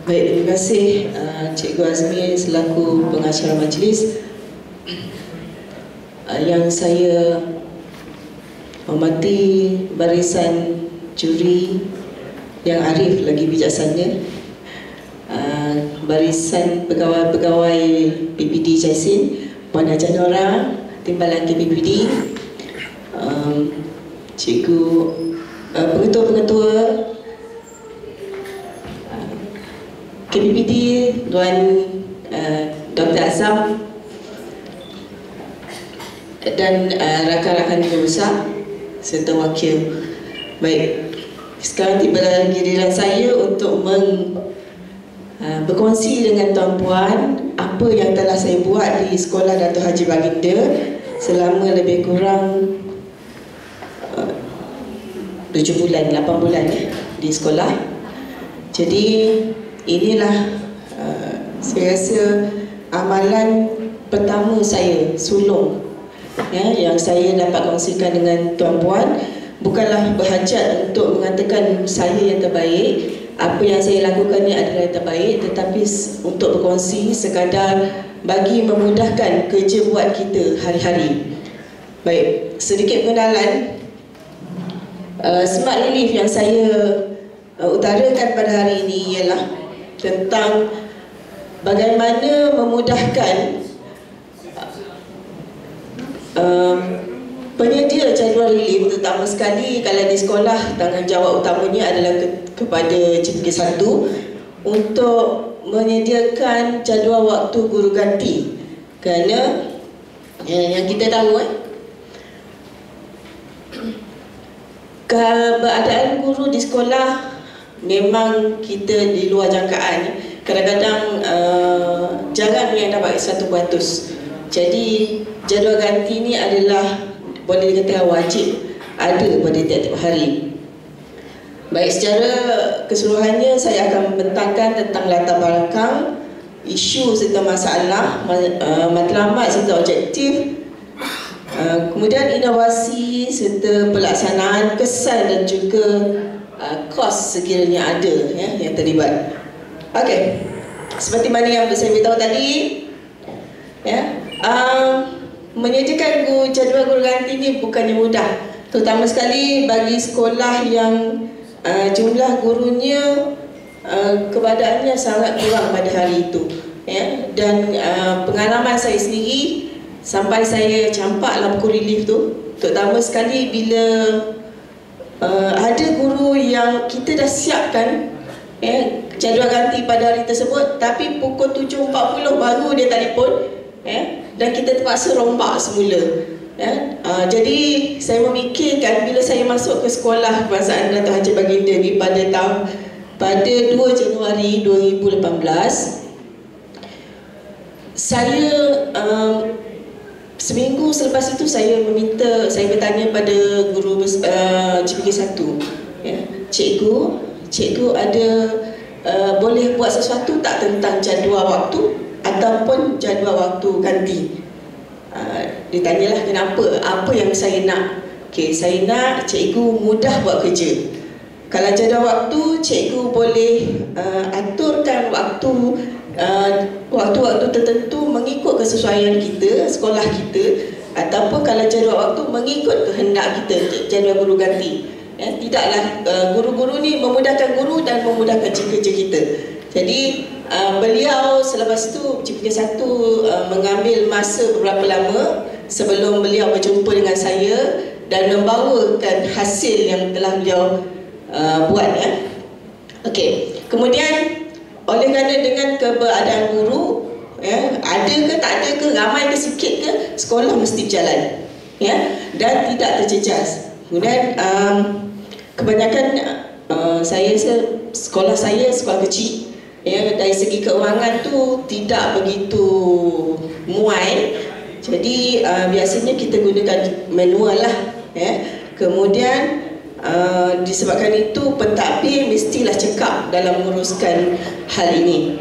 Baik, terima kasih Cikgu Azmi selaku pengacara majlis. Yang saya hormati barisan juri yang arif lagi bijaksana, barisan pegawai-pegawai PPD Jaisin, Puan Haja Nora, Timbalan KPPD, cikgu, pengetua-pengetua KPPD, Tuan Dr. Azam dan rakan-rakan yang besar serta wakil. Baik, sekarang tiba giliran saya untuk berkongsi dengan tuan-puan apa yang telah saya buat di Sekolah Dato' Haji Baginda selama lebih kurang 7 bulan, 8 bulan di sekolah. Jadi inilah saya rasa amalan pertama saya sulung yang saya dapat kongsikan dengan tuan-puan. Bukanlah berhajat untuk mengatakan saya yang terbaik, apa yang saya lakukan ni adalah yang terbaik, tetapi untuk berkongsi sekadar bagi memudahkan kerja buat kita hari-hari. Baik, sedikit pengenalan. Smart Relief yang saya utarakan pada hari ini ialah tentang bagaimana memudahkan penyedia jadual relief, terutama sekali kalau di sekolah tanggungjawab utamanya adalah kepada JPK 1 untuk menyediakan jadual waktu guru ganti. Kerana yang kita tahu keberadaan guru di sekolah memang kita di luar jangkaan. Kadang-kadang jarang yang dapat 100%. Jadi jadual ganti ini adalah boleh dikatakan wajib ada pada tiap-tiap hari. Baik, secara keseluruhannya saya akan membentangkan tentang latar belakang, isu serta masalah, matlamat serta objektif, kemudian inovasi serta pelaksanaan, kesan dan juga kos sekiranya ada yang terlibat. Okey, seperti mana yang saya beritahu tadi, menyediakan jadual guru ganti ini bukannya mudah, terutama sekali bagi sekolah yang jumlah gurunya keberadaannya sangat kurang pada hari itu. Dan pengalaman saya sendiri sampai saya campaklah buku relief tu, terutama sekali bila ada guru yang kita dah siapkan jadual ganti pada hari tersebut, tapi pukul 7.40 baru dia telefon, dan kita terpaksa rombak semula. Jadi saya memikirkan bila saya masuk ke sekolah Kebangsaan Dato' Haji Baginda ni pada 2 Januari 2018, saya seminggu selepas itu saya bertanya pada guru JPK 1, cikgu ada boleh buat sesuatu tak tentang jadual waktu ataupun jadual waktu ganti. Ditanyalah kenapa, apa yang saya nak. Okey, saya nak cikgu mudah buat kerja. Kalau jadual waktu, cikgu boleh aturkan waktu-waktu tertentu mengikut kesesuaian kita, sekolah kita, ataupun kalau jadual waktu mengikut kehendak kita, jadual guru ganti. Tidaklah guru-guru ni memudahkan guru dan memudahkan kerja kita. Jadi beliau selepas itu JPK 1 mengambil masa beberapa lama sebelum beliau berjumpa dengan saya dan membawakan hasil yang telah beliau buat. Okey, kemudian oleh kerana dengan keberadaan guru, ada ke tak ada ke, ramai ke sikit ke, sekolah mesti berjalan, dan tidak terjejas. Kemudian kebanyakan sekolah saya sekolah kecil, dari segi keuangan tu tidak begitu muai. Jadi biasanya kita gunakan manual lah. Kemudian disebabkan itu pentadbir mestilah cekap dalam menguruskan hal ini.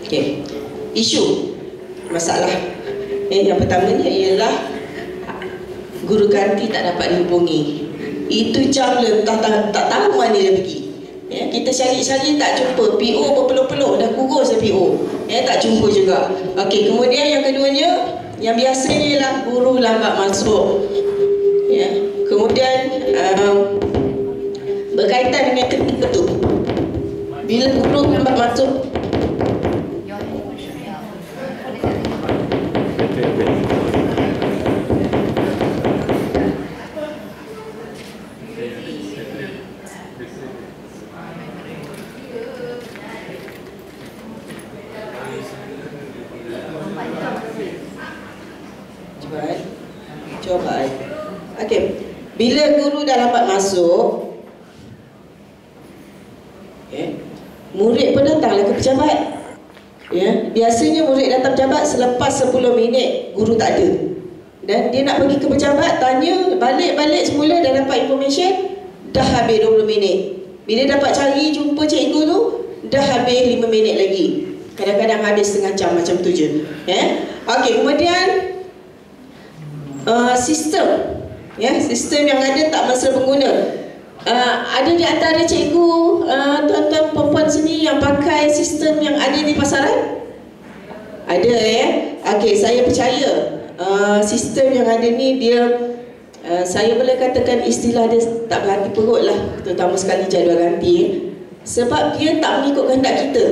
Okay. Isu masalah yang pertamanya ialah guru ganti tak dapat dihubungi. itu jam tak tahu mana dia pergi. Ya, kita cari-cari tak jumpa, PO berpeluh-peluh, dah kurus PO. Ya, tak jumpa juga. Okey, kemudian yang keduanya, yang biasanya ialah guru lambat masuk. Ya, kemudian berkaitan dengan ketiga tu, bila guru lambat masuk, coba. Okey, bila guru dah lambat masuk, murid pun datanglah ke pejabat. Ya, biasanya murid datang pejabat selepas 10 minit guru tak ada. Dan dia nak pergi ke pejabat, tanya balik semula, dah dapat information, dah habis 20 minit. Bila dapat cari jumpa cikgu tu, dah habis 5 minit lagi. Kadang-kadang habis setengah jam, macam tu je. Okey, kemudian sistem, sistem yang ada tak mesra pengguna. Ada di antara cikgu, tuan-tuan perempuan sini yang pakai sistem yang ada di pasaran? Ada, ya? Okey, saya percaya sistem yang ada ni dia, saya boleh katakan istilah dia tak berhati perut lah, terutama sekali jadual ganti. Sebab dia tak mengikut kehendak kita.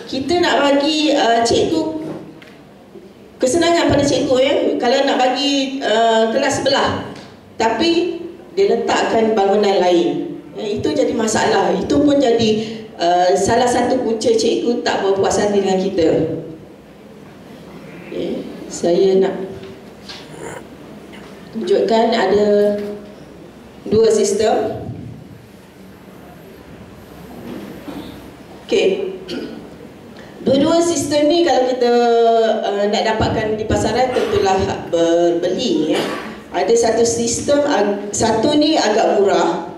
Kita nak bagi cikgu kesenangan pada cikgu, ya. Kalau nak bagi kelas sebelah, tapi dia letakkan bangunan lain, itu jadi masalah. Itu pun jadi salah satu punca cikgu tak berpuas hati dengan kita. Saya nak tunjukkan ada dua sistem. Okey, dua-dua sistem ni kalau kita nak dapatkan di pasaran tentulah berbeli, ya. Ada satu sistem, satu ni agak murah,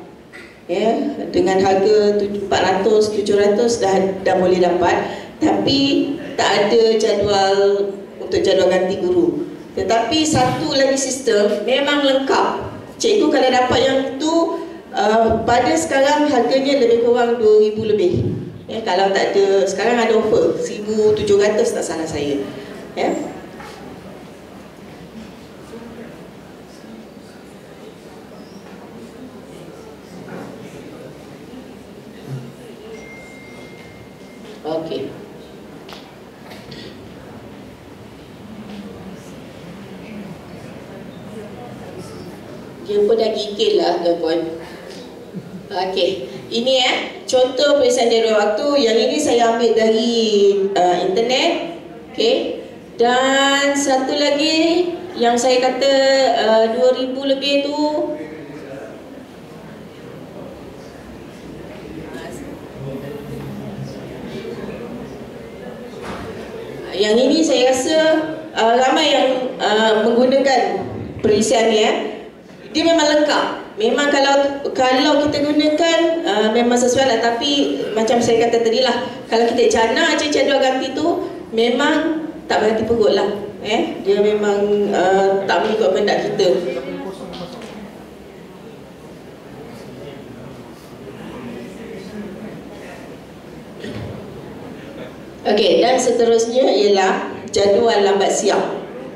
ya, dengan harga 400, 700 dah boleh dapat, tapi tak ada jadual untuk jadual ganti guru. Tetapi satu lagi sistem memang lengkap. Cikgu kalau dapat yang tu, pada sekarang harganya lebih kurang 2,000 lebih. Ya, kalau tak ada, sekarang ada offer 1,700 tak salah saya. Ya. Okey. Dia pun dah gigil lah, tuan-puan. Okey, ini contoh pemeriksaan jadual waktu. Yang ini saya ambil dari internet. Okey, dan satu lagi yang saya kata 2,000 lebih tu, yang ini saya rasa ramai yang menggunakan perisian ni. Dia memang lengkap. Memang kalau kita gunakan memang sesuai lah. Tapi macam saya kata tadi lah, kalau kita jana je jadual ganti tu, memang tak berhati perut lah. Dia memang tak mengikut kehendak kita. Okey, dan seterusnya ialah jadual lambat siap.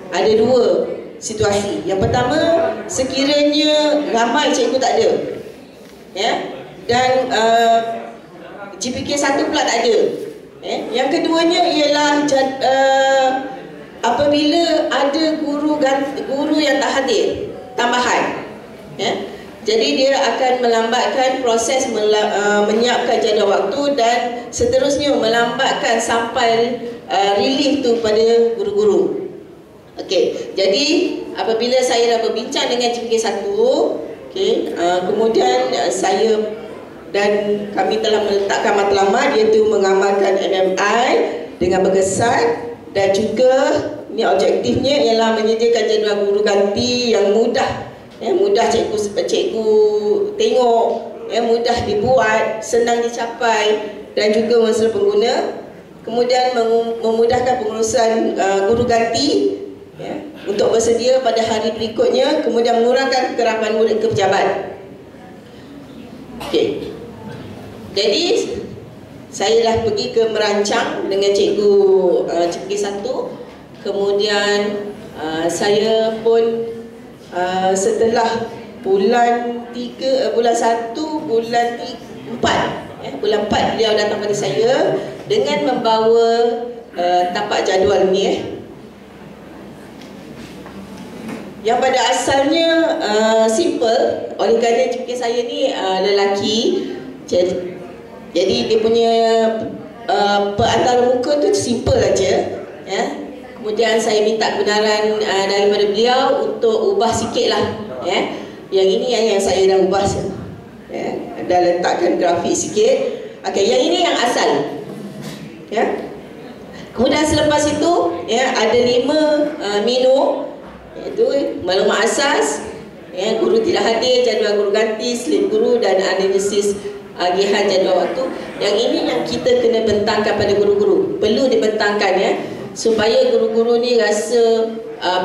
Ada dua situasi. Yang pertama, sekiranya ramai cikgu tak ada, ya, dan GPK 1 pula tak ada. Yang keduanya ialah apabila ada guru yang tak hadir tambahan, ya. Jadi dia akan melambatkan proses menyiapkan jadual waktu dan seterusnya melambatkan sampai relief tu pada guru-guru. Okey, jadi apabila saya dah berbincang dengan GPK 1, okey, kemudian saya dan kami telah meletakkan matlamat, iaitu mengamalkan MMI dengan berkesan, dan juga ni objektifnya ialah menyediakan jadual guru ganti yang mudah, mudah cikgu tengok, mudah dibuat, senang dicapai dan juga mesra pengguna. Kemudian memudahkan pengurusan guru ganti, untuk bersedia pada hari berikutnya, kemudian mengurangkan kekerapan murid ke pejabat. Okey. Jadi saya dah pergi ke merancang dengan cikgu CPK 1. Kemudian saya pun setelah bulan 1 bulan 4 bulan 4 beliau datang pada saya dengan membawa tapak jadual ni yang pada asalnya simple, oleh kerana CPK saya ni lelaki, jadi dia punya perantara muka tu simple aja, ya. Kemudian saya minta kebenaran daripada beliau untuk ubah sikit lah, ya. Yang ini yang saya dah ubah, ya. Dah letakkan grafik sikit. Okey, yang ini yang asal, ya. Kemudian selepas itu, ya, ada 5 menu, iaitu maklumat asas, ya, guru tidak hadir, jadual guru ganti, slip guru dan analisis agihan jadual waktu. Yang ini yang kita kena bentangkan pada guru-guru, perlu dibentangkan, ya, supaya guru-guru ni rasa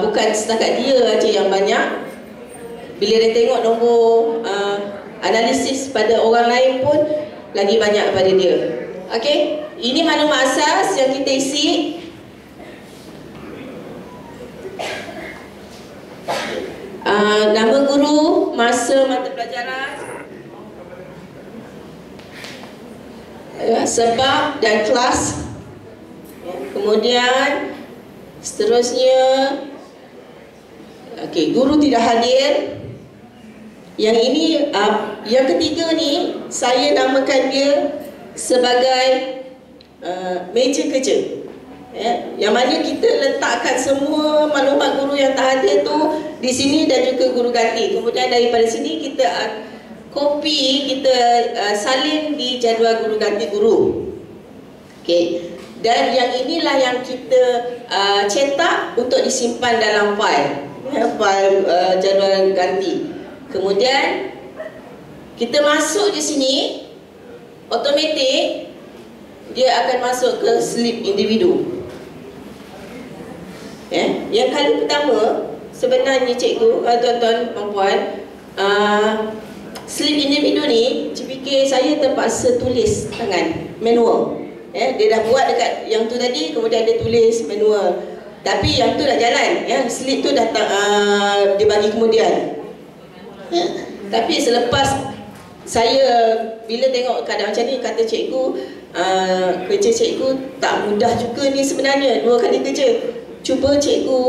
bukan setakat dia aja yang banyak. Bila dia tengok nombor analisis pada orang lain pun lagi banyak pada dia. Okey, ini maklumat asas yang kita isi. Nama guru, masa mata pelajaran, sebab dan kelas, ya. Kemudian seterusnya, okey, guru tidak hadir. Yang ini, yang ketiga ni saya namakan dia sebagai meja kerja, ya, yang mana kita letakkan semua maklumat guru yang tak hadir tu di sini dan juga guru ganti. Kemudian daripada sini kita kopi, kita salin di jadual guru ganti guru. Okey. Dan yang inilah yang kita cetak untuk disimpan dalam file, ya, file jadual ganti. Kemudian kita masuk di sini, automatik dia akan masuk ke slip individu. Yang kali pertama sebenarnya cikgu, tuan-tuan, puan-puan, slip individu ni CPK saya terpaksa tulis tangan manual. Dia dah buat dekat yang tu tadi, kemudian dia tulis manual. Tapi yang tu dah jalan, ya, slip tu dah dia bagi kemudian. Tapi selepas saya bila tengok keadaan macam ni, kata cikgu, kerja cikgu tak mudah juga ni sebenarnya, 2 kali kerja. Cuba cikgu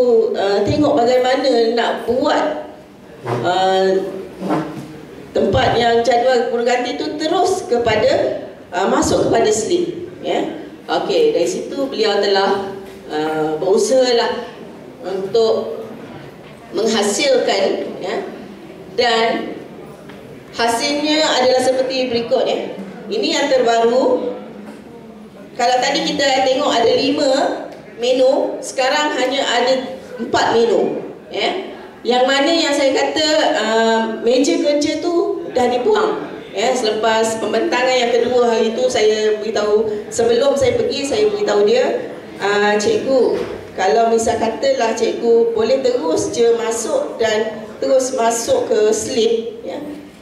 tengok bagaimana nak buat tempat yang jadual guru ganti tu terus kepada masuk kepada slip, ya. Okey, dari situ beliau telah berusahalah untuk menghasilkan, ya, dan hasilnya adalah seperti berikut, ya. Ini yang terbaru. Kalau tadi kita tengok ada 5 menu, sekarang hanya ada 4 menu, ya. Yang mana yang saya kata meja kerja tu dah dibuang, ya. Selepas pembentangan yang kedua hari itu, saya beritahu, sebelum saya pergi saya beritahu dia, cikgu, kalau misal katalah cikgu boleh terus je masuk dan terus masuk ke slip, ya,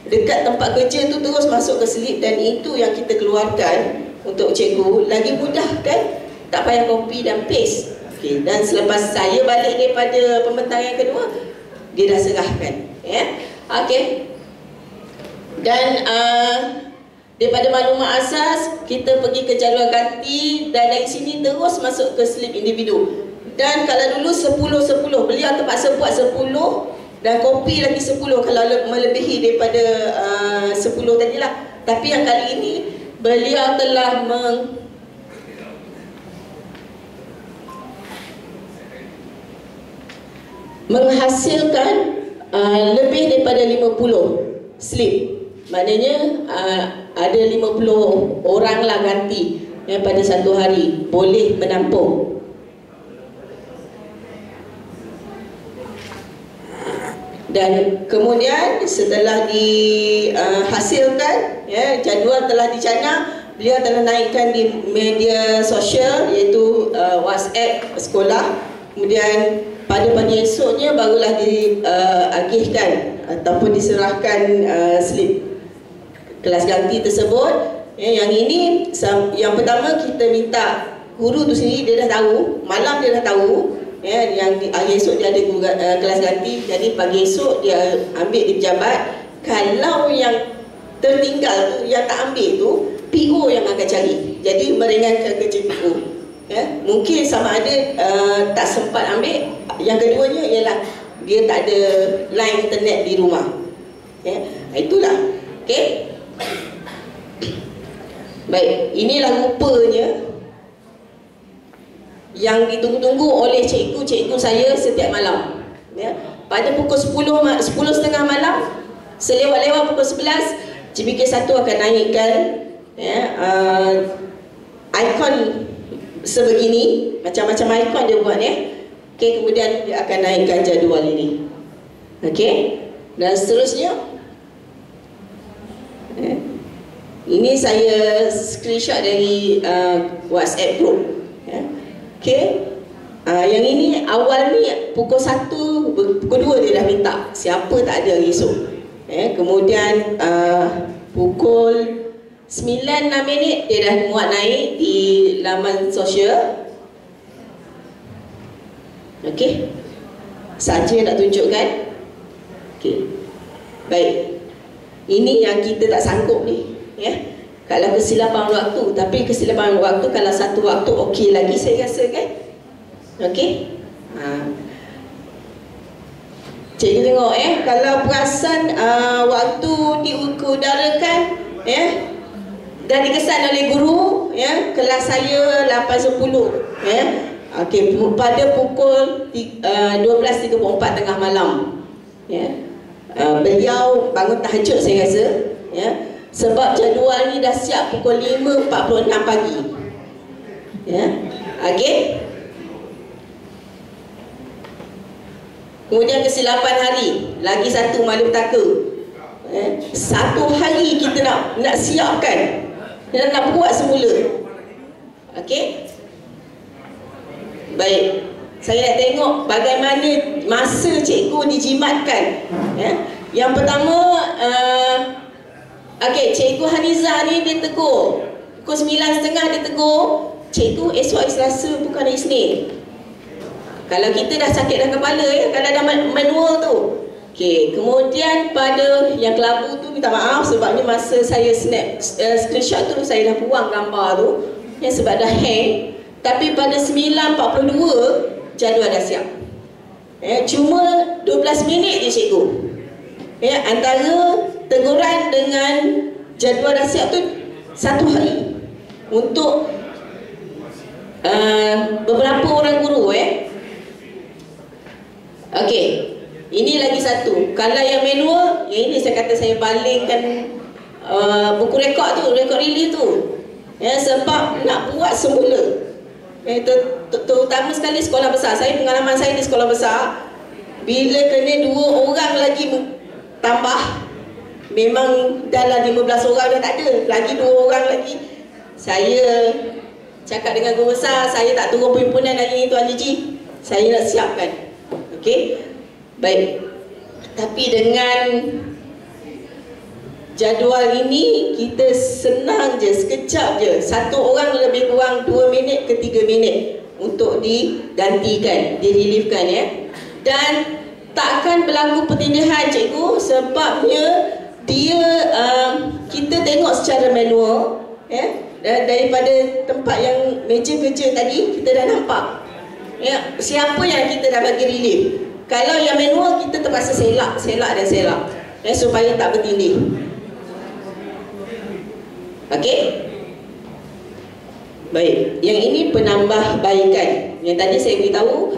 dekat tempat kerja tu terus masuk ke slip, dan itu yang kita keluarkan untuk cikgu, lagi mudah kan, tak payah copy dan paste. Okay. Dan selepas saya balik daripada pembentangan yang kedua, dia dah serahkan, ya. Okey. Dan daripada maklumat asas kita pergi ke jadual ganti, dan dari sini terus masuk ke slip individu. Dan kalau dulu 10-10, beliau terpaksa buat 10 dan kopi lagi 10 kalau melebihi daripada 10 tadilah. Tapi yang kali ini beliau telah menghasilkan lebih daripada 50 slip. Maknanya ada 50 orang lah ganti yang pada satu hari boleh menampung. Dan kemudian setelah dihasilkan, ya, jadual telah dicanang, beliau telah naikkan di media sosial, iaitu WhatsApp sekolah. Kemudian pada pagi esoknya barulah diagihkan ataupun diserahkan slip. kelas ganti tersebut. Yang ini, yang pertama kita minta guru tu sendiri dia dah tahu, malam dia dah tahu, yang hari esok dia ada kelas ganti, jadi pagi esok dia ambil di pejabat. Kalau yang tertinggal tu, yang tak ambil tu, PO yang akan cari, jadi meringankan kerja PO. Mungkin sama ada tak sempat ambil. Yang keduanya ialah dia tak ada line internet di rumah. Itulah. Okey. Baik, inilah rupanya yang ditunggu-tunggu oleh cikgu-cikgu saya setiap malam. Pada pukul 10.30 malam, selewat-lewat pukul 11, CPK 1 akan naikkan ikon sebegini, macam-macam ikon dia buat Okey, kemudian dia akan naikkan jadual ini. Okey, dan seterusnya ini saya screenshot dari WhatsApp group. Okey, yang ini awal ni pukul 1, pukul 2 dia dah minta, siapa tak ada esok. Kemudian pukul 9.06 dia dah muat naik di laman sosial. Okey, saja nak tunjukkan. Okey, baik, ini yang kita tak sanggup ni. Kalau kesilapan waktu, tapi kesilapan waktu kalau satu waktu okey lagi saya rasa kan. Okey, cikgu tengok kalau perasan waktu diudarakan dan dikesan oleh guru kelas saya 8.10 okey, pada pukul 12.34 tengah malam beliau bangun tahajud saya rasa sebab jadual ni dah siap pukul 5.46 pagi. Okey, kemudian kesilapan hari lagi satu malapetaka. Satu hari kita nak siapkan dan nak buat semula. Okey, baik, saya nak tengok bagaimana masa cikgu dijimatkan. Yang pertama, okey, Cikgu Hanizah ni dia tegur pukul 9.30 dia tegur, cikgu esok hari Selasa bukan hari Isnin. Kalau kita dah sakit dah kepala kalau ada manual tu. Okey, kemudian pada yang kelabu tu minta maaf sebab ni masa saya snap screenshot tu saya dah buang gambar tu sebab dah hang. Tapi pada 9.42 jadual dah siap. Cuma 12 minit je cikgu. Antara teguran dengan jadual dah siap tu 1 hari untuk beberapa orang guru. Okey, ini lagi satu. Kalau yang manual, yang ini saya kata saya balingkan buku rekod tu, rekod release tu sebab nak buat semula. Terutama sekali sekolah besar. Saya pengalaman saya di sekolah besar, bila kena 2 orang lagi tambah, memang dalam 15 orang dah tak ada, lagi 2 orang lagi. Saya cakap dengan guru besar, saya tak turun perhimpunan lagi ni Tuan Jiji, saya nak siapkan. Okey, baik. Tapi dengan jadual ini kita senang je, sekejap je, satu orang lebih kurang 2 minit ke 3 minit untuk digantikan, direliefkan dan takkan berlaku pertindahan cikgu sebabnya dia kita tengok secara manual daripada tempat yang meja kerja tadi kita dah nampak siapa yang kita dah bagi relief. Kalau yang manual kita terpaksa selak supaya tak bertindih. Okey, baik, yang ini penambahbaikan. Yang tadi saya beritahu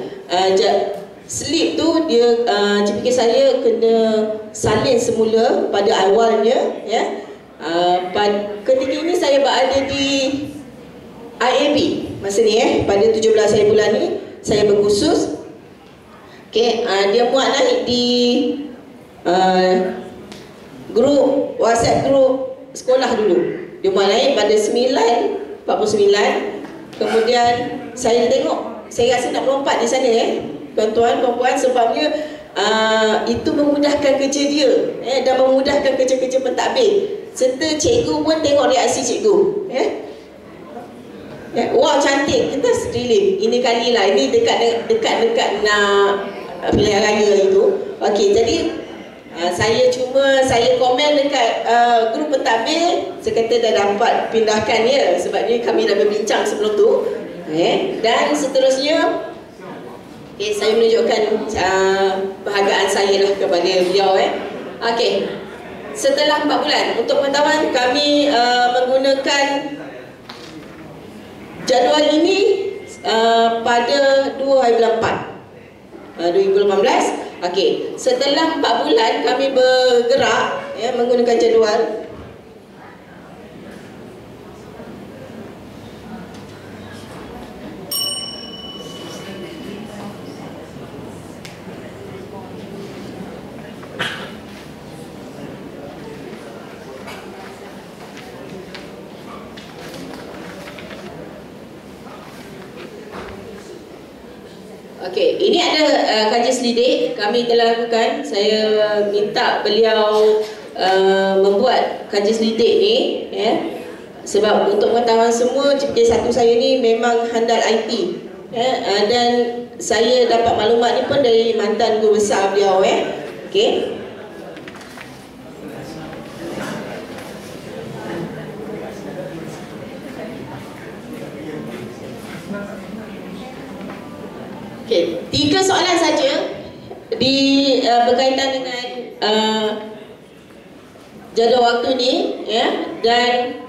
slip tu dia CPK saya kena salin semula pada awalnya ketika ini saya berada di IAB masa ni pada 17 hari bulan ni saya berkursus. Okey, dia muat naik di grup WhatsApp grup sekolah dulu. Dia muat naik pada 9.49. Kemudian saya tengok, saya rasa nak melompat di sana tuan-tuan, puan-puan, sebabnya itu memudahkan kerja dia dan memudahkan kerja-kerja pentadbir. serta cikgu pun tengok reaksi cikgu. Wah, cantik, kita relief. Ini kali lah, ini dekat nak pilihan raya itu. Okey, jadi saya komen dekat grup pentadbir. Saya kata dah dapat pindahkan ya, sebabnya kami dah berbincang sebelum tu. Dan seterusnya saya menunjukkan perhargaan saya lah kepada beliau. Okey, setelah 4 bulan, untuk pengetahuan kami menggunakan jadual ini pada 2 hari bulan 4 2018. Okey, setelah 4 bulan kami bergerak menggunakan jadual. Okey, ini ada kajian selidik kami telah lakukan. Saya minta beliau membuat kajian selidik ni sebab untuk pengetahuan semua, CPJ 1 saya ni memang handal IT dan saya dapat maklumat ni pun dari mantan guru besar beliau. Okey. Okay, 3 soalan saja berkaitan dengan jadual waktu ni dan